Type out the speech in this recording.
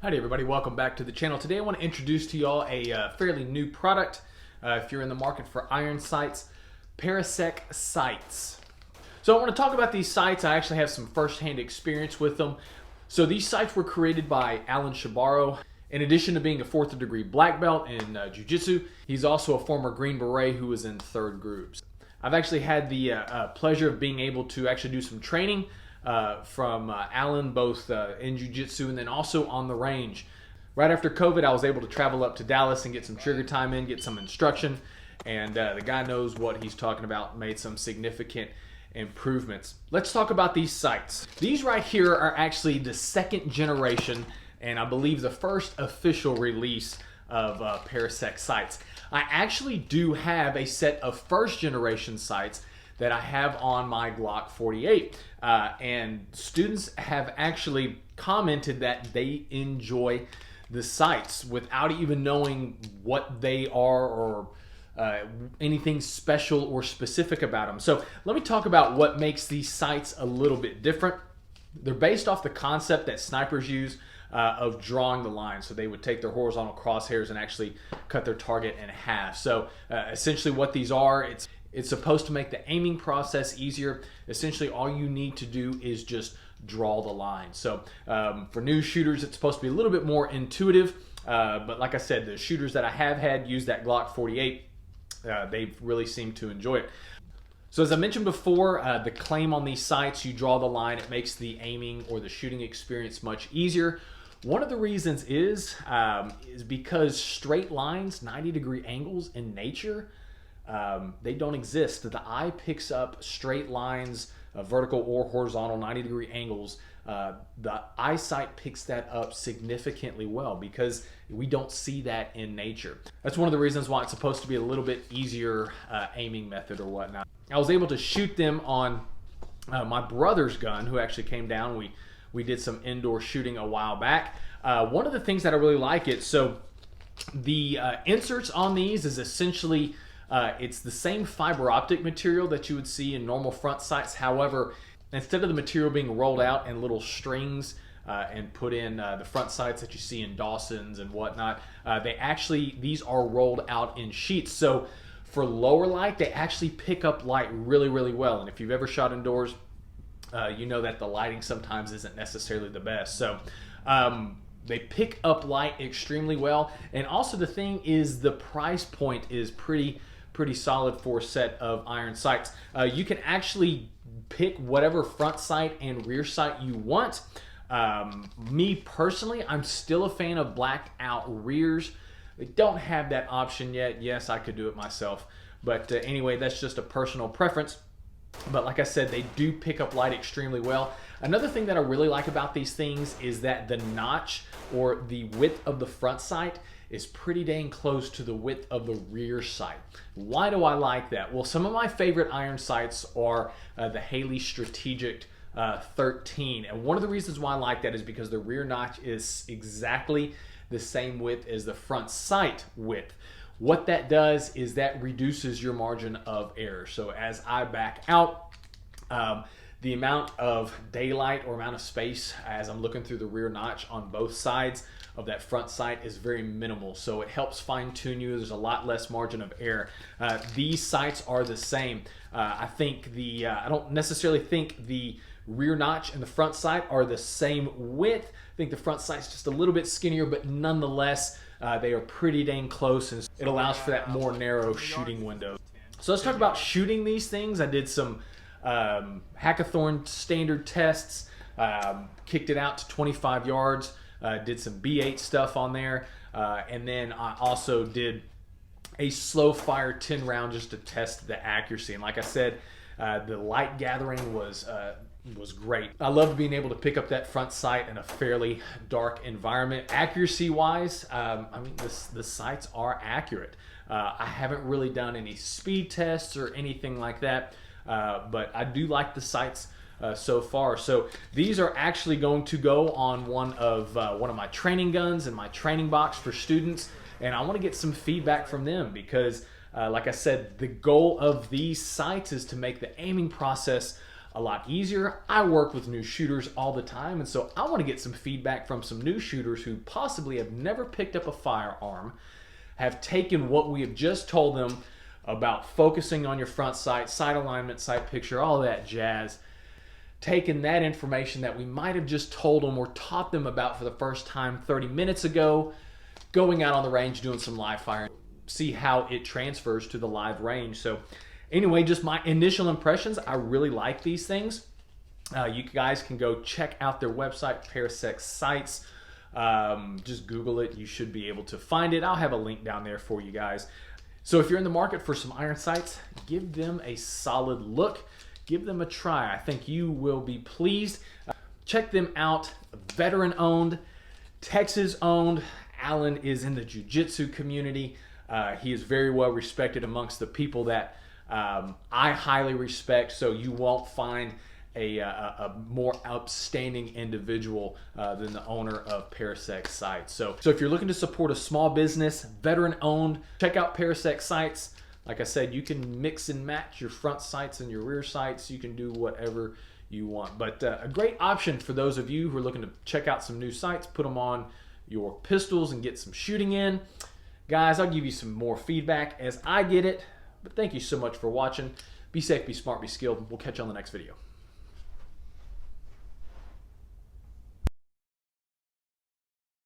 Howdy everybody, welcome back to the channel. Today I want to introduce to y'all a fairly new product if you're in the market for iron sights, Parasec sights. So I want to talk about these sights. I actually have some first-hand experience with them. So these sights were created by Alan Shabaro. In addition to being a 4th degree black belt in Jiu-Jitsu, he's also a former Green Beret who was in 3rd groups. I've actually had the pleasure of being able to actually do some training from Alan, both in Jiu-Jitsu and then also on the range. Right after COVID, I was able to travel up to Dallas and get some trigger time in, get some instruction, and the guy knows what he's talking about, made some significant improvements. Let's talk about these sights. These right here are actually the 2nd generation, and I believe the first official release of Parasec sights. I actually do have a set of 1st generation sights that I have on my Glock 48. And students have actually commented that they enjoy the sights without even knowing what they are or anything special or specific about them. So let me talk about what makes these sights a little bit different. They're based off the concept that snipers use of drawing the line. So they would take their horizontal crosshairs and actually cut their target in half. So essentially what these are, it's supposed to make the aiming process easier. Essentially, all you need to do is just draw the line. So for new shooters, it's supposed to be a little bit more intuitive. But like I said, the shooters that I have had use that Glock 48, they've really seemed to enjoy it. So as I mentioned before, the claim on these sights, you draw the line, it makes the aiming or the shooting experience much easier. One of the reasons is because straight lines, 90-degree angles in nature, they don't exist. The eye picks up straight lines, vertical or horizontal, 90-degree angles. The eyesight picks that up significantly well because we don't see that in nature. That's one of the reasons why it's supposed to be a little bit easier aiming method or whatnot. I was able to shoot them on my brother's gun, who actually came down. We did some indoor shooting a while back. One of the things that I really like it, so the inserts on these is essentially it's the same fiber optic material that you would see in normal front sights. However, instead of the material being rolled out in little strings and put in the front sights that you see in Dawson's and whatnot, these are rolled out in sheets. So for lower light, they actually pick up light really, really well. And if you've ever shot indoors, you know that the lighting sometimes isn't necessarily the best. So they pick up light extremely well. And also the thing is, the price point is pretty solid for a set of iron sights. You can actually pick whatever front sight and rear sight you want. Me personally, I'm still a fan of blackout rears. They don't have that option yet. Yes, I could do it myself. But anyway, that's just a personal preference. But like I said, they do pick up light extremely well. Another thing that I really like about these things is that the notch or the width of the front sight is pretty dang close to the width of the rear sight. Why do I like that? Well, some of my favorite iron sights are the Haley Strategic 13. And one of the reasons why I like that is because the rear notch is exactly the same width as the front sight width. What that does is that reduces your margin of error. So as I back out, the amount of daylight or amount of space as I'm looking through the rear notch on both sides of that front sight is very minimal. So it helps fine tune you. There's a lot less margin of error. These sights are the same. I don't necessarily think the rear notch and the front sight are the same width. I think the front sight's just a little bit skinnier, but nonetheless, they are pretty dang close, and it allows for that more narrow shooting window. So let's talk about shooting these things. I did some Hackathorn standard tests, kicked it out to 25 yards, did some B8 stuff on there, and then I also did a slow fire 10 round just to test the accuracy. And like I said, the light gathering was great. I loved being able to pick up that front sight in a fairly dark environment. Accuracy wise, I mean, the sights are accurate. I haven't really done any speed tests or anything like that, but I do like the sights so far. So these are actually going to go on one of my training guns in my training box for students, and I want to get some feedback from them because like I said, the goal of these sights is to make the aiming process a lot easier. I work with new shooters all the time, and so I want to get some feedback from some new shooters who possibly have never picked up a firearm, have taken what we have just told them about focusing on your front sight, sight alignment, sight picture, all that jazz, taken that information that we might have just told them or taught them about for the first time 30 minutes ago, going out on the range, doing some live firing, see how it transfers to the live range. So anyway, just my initial impressions. I really like these things. You guys can go check out their website, Parasec Sights. Just Google it. You should be able to find it. I'll have a link down there for you guys. So if you're in the market for some iron sights, give them a solid look. Give them a try. I think you will be pleased. Check them out. Veteran owned, Texas owned. Alan is in the jiu-jitsu community. He is very well respected amongst the people that I highly respect, so you won't find a more outstanding individual than the owner of Parasec Sights. So if you're looking to support a small business, veteran owned, check out Parasec Sights. Like I said, you can mix and match your front sights and your rear sights. You can do whatever you want. But a great option for those of you who are looking to check out some new sights, put them on your pistols and get some shooting in. Guys, I'll give you some more feedback as I get it. But thank you so much for watching. Be safe, be smart, be skilled. We'll catch you on the next video.